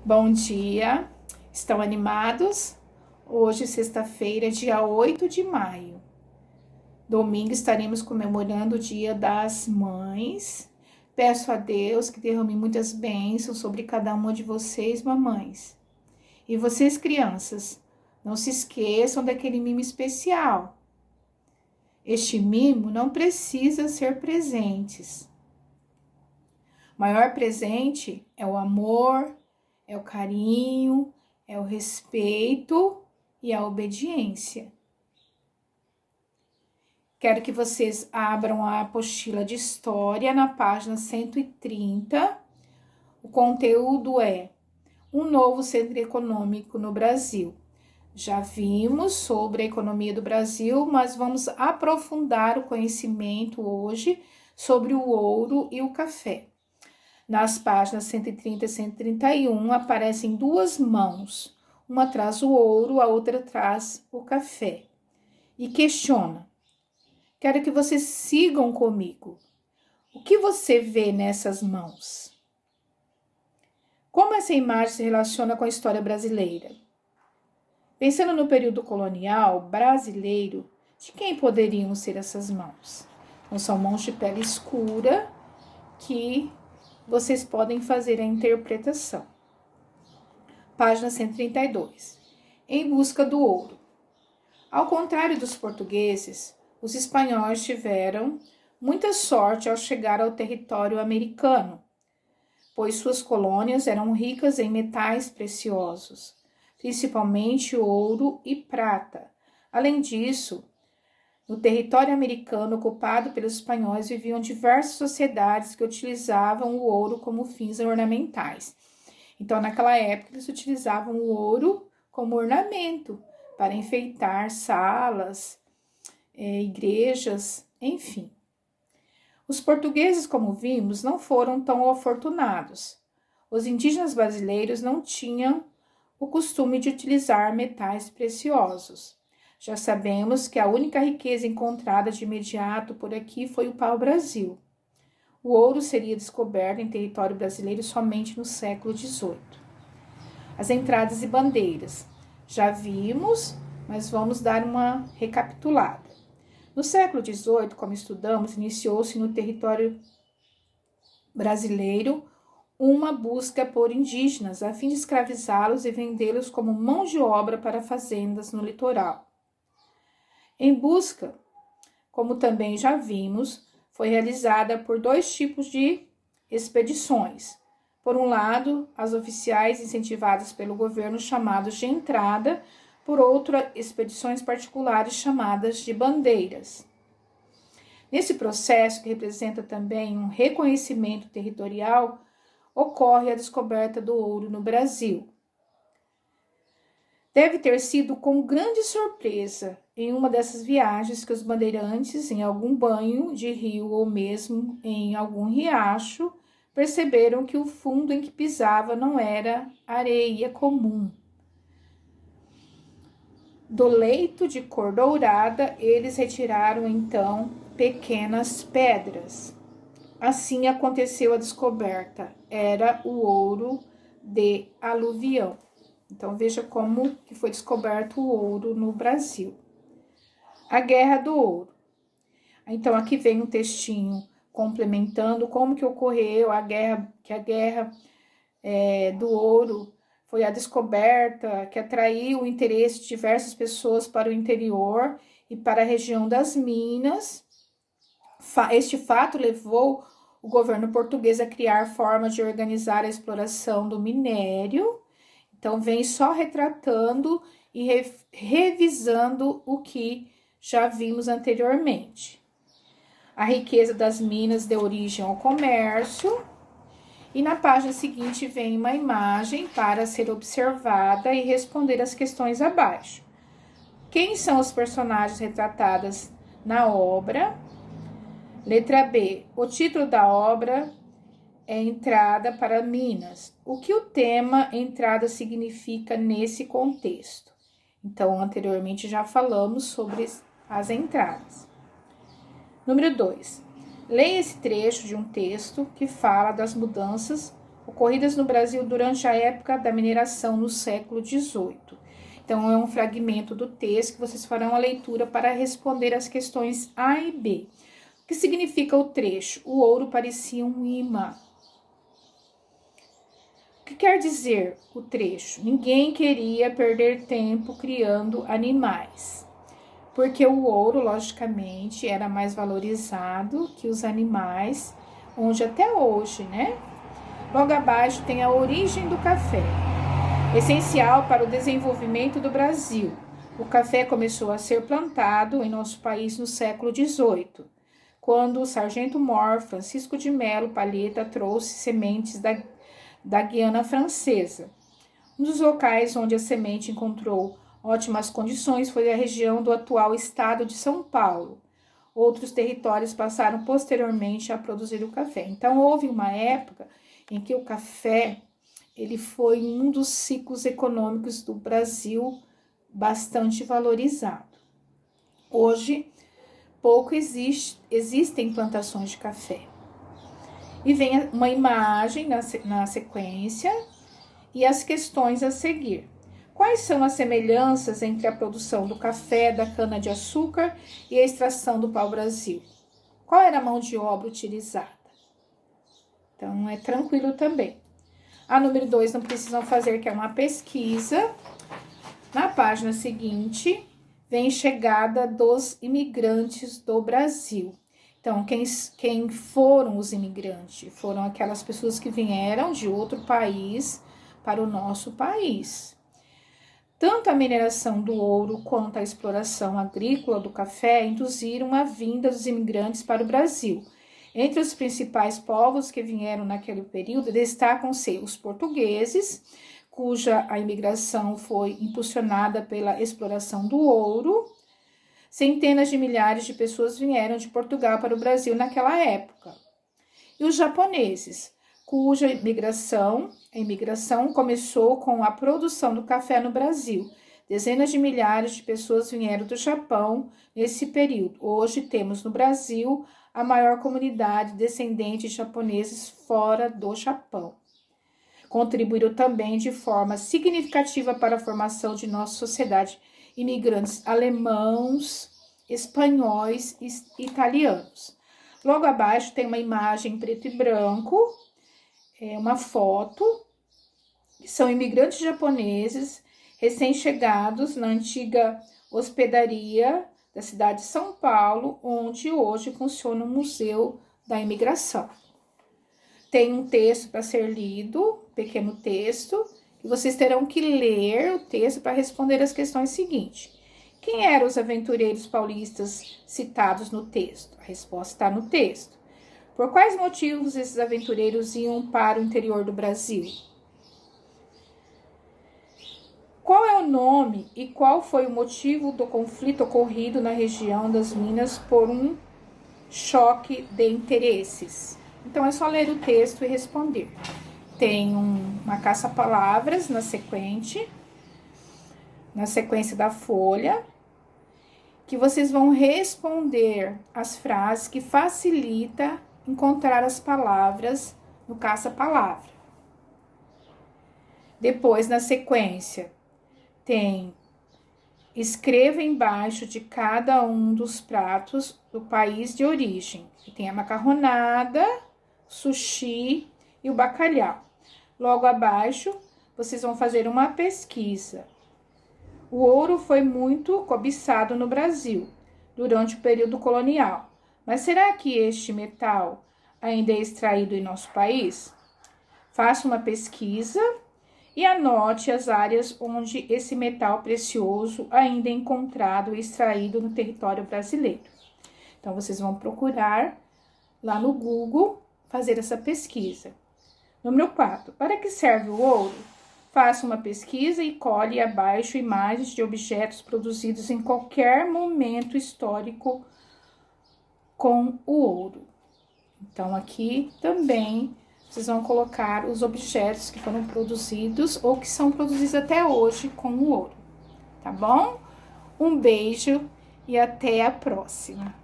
Bom dia, estão animados? Hoje, sexta-feira, dia 8 de maio. Domingo estaremos comemorando o Dia das Mães. Peço a Deus que derrame muitas bênçãos sobre cada uma de vocês, mamães. E vocês, crianças, não se esqueçam daquele mimo especial. Este mimo não precisa ser presentes. O maior presente é o amor, é o carinho, é o respeito e a obediência. Quero que vocês abram a apostila de história na página 130. O conteúdo é um novo centro econômico no Brasil. Já vimos sobre a economia do Brasil, mas vamos aprofundar o conhecimento hoje sobre o ouro e o café. Nas páginas 130 e 131 aparecem duas mãos. Uma traz o ouro, a outra traz o café. E questiona. Quero que vocês sigam comigo. O que você vê nessas mãos? Como essa imagem se relaciona com a história brasileira? Pensando no período colonial brasileiro, de quem poderiam ser essas mãos? Então, são mãos de pele escura que vocês podem fazer a interpretação. Página 132. Em busca do ouro. Ao contrário dos portugueses, os espanhóis tiveram muita sorte ao chegar ao território americano, pois suas colônias eram ricas em metais preciosos, principalmente ouro e prata. Além disso, no território americano ocupado pelos espanhóis viviam diversas sociedades que utilizavam o ouro como fins ornamentais. Então, naquela época, eles utilizavam o ouro como ornamento para enfeitar salas, igrejas, enfim. Os portugueses, como vimos, não foram tão afortunados. Os indígenas brasileiros não tinham o costume de utilizar metais preciosos. Já sabemos que a única riqueza encontrada de imediato por aqui foi o pau-brasil. O ouro seria descoberto em território brasileiro somente no século XVIII. As entradas e bandeiras. Já vimos, mas vamos dar uma recapitulada. No século XVIII, como estudamos, iniciou-se no território brasileiro uma busca por indígenas a fim de escravizá-los e vendê-los como mão de obra para fazendas no litoral. Em busca, como também já vimos, foi realizada por dois tipos de expedições. Por um lado, as oficiais incentivadas pelo governo chamadas de entrada, por outro, expedições particulares chamadas de bandeiras. Nesse processo, que representa também um reconhecimento territorial, ocorre a descoberta do ouro no Brasil. Deve ter sido com grande surpresa em uma dessas viagens que os bandeirantes, em algum banho de rio ou mesmo em algum riacho, perceberam que o fundo em que pisava não era areia comum. Do leito de cor dourada, eles retiraram então pequenas pedras. Assim aconteceu a descoberta. Era o ouro de aluvião. Então, veja como que foi descoberto o ouro no Brasil. A Guerra do Ouro. Então, aqui vem um textinho complementando como que ocorreu a guerra do ouro foi a descoberta que atraiu o interesse de diversas pessoas para o interior e para a região das Minas. Este fato levou o governo português a criar formas de organizar a exploração do minério. Então, vem só retratando e revisando o que já vimos anteriormente. A riqueza das minas deu origem ao comércio. E na página seguinte vem uma imagem para ser observada e responder as questões abaixo. Quem são os personagens retratados na obra? Letra B. O título da obra é Entrada para Minas. O que o tema entrada significa nesse contexto? Então, anteriormente já falamos sobre as entradas. Número 2. Leia esse trecho de um texto que fala das mudanças ocorridas no Brasil durante a época da mineração no século XVIII. Então, é um fragmento do texto que vocês farão a leitura para responder as questões A e B. O que significa o trecho? O ouro parecia um imã. O que quer dizer o trecho? Ninguém queria perder tempo criando animais, porque o ouro, logicamente, era mais valorizado que os animais, onde até hoje, né? Logo abaixo tem a origem do café, essencial para o desenvolvimento do Brasil. O café começou a ser plantado em nosso país no século XVIII, quando o sargento-mor Francisco de Melo Palheta trouxe sementes da Guiana Francesa. Um dos locais onde a semente encontrou ótimas condições foi a região do atual estado de São Paulo. Outros territórios passaram posteriormente a produzir o café. Então, houve uma época em que o café ele foi um dos ciclos econômicos do Brasil bastante valorizado. Hoje, pouco existem plantações de café. E vem uma imagem na sequência e as questões a seguir. Quais são as semelhanças entre a produção do café, da cana-de-açúcar e a extração do pau-brasil? Qual era a mão de obra utilizada? Então, é tranquilo também. A número 2 não precisam fazer, que é uma pesquisa. Na página seguinte, vem chegada dos imigrantes do Brasil. Então, quem foram os imigrantes? Foram aquelas pessoas que vieram de outro país para o nosso país. Tanto a mineração do ouro quanto a exploração agrícola do café induziram a vinda dos imigrantes para o Brasil. Entre os principais povos que vieram naquele período destacam-se os portugueses, cuja a imigração foi impulsionada pela exploração do ouro. Centenas de milhares de pessoas vieram de Portugal para o Brasil naquela época. E os japoneses, cuja imigração começou com a produção do café no Brasil. Dezenas de milhares de pessoas vieram do Japão nesse período. Hoje temos no Brasil a maior comunidade descendente de japoneses fora do Japão. Contribuíram também de forma significativa para a formação de nossa sociedade imigrantes alemãos, espanhóis e italianos. Logo abaixo tem uma imagem em preto e branco, uma foto, que são imigrantes japoneses recém-chegados na antiga hospedaria da cidade de São Paulo, onde hoje funciona o Museu da Imigração. Tem um texto para ser lido, pequeno texto, e vocês terão que ler o texto para responder as questões seguintes. Quem eram os aventureiros paulistas citados no texto? A resposta está no texto. Por quais motivos esses aventureiros iam para o interior do Brasil? Qual é o nome e qual foi o motivo do conflito ocorrido na região das Minas por um choque de interesses? Então, é só ler o texto e responder. Tem uma caça-palavras na sequência da folha, que vocês vão responder as frases que facilita encontrar as palavras no caça-palavra. Depois, na sequência, tem escreva embaixo de cada um dos pratos do país de origem. E tem a macarronada, sushi e o bacalhau. Logo abaixo, vocês vão fazer uma pesquisa. O ouro foi muito cobiçado no Brasil durante o período colonial. Mas será que este metal ainda é extraído em nosso país? Faça uma pesquisa e anote as áreas onde esse metal precioso ainda é encontrado e extraído no território brasileiro. Então, vocês vão procurar lá no Google fazer essa pesquisa. Número 4. Para que serve o ouro? Faça uma pesquisa e colhe abaixo imagens de objetos produzidos em qualquer momento histórico com o ouro. Então, aqui também vocês vão colocar os objetos que foram produzidos ou que são produzidos até hoje com o ouro, tá bom? Um beijo e até a próxima!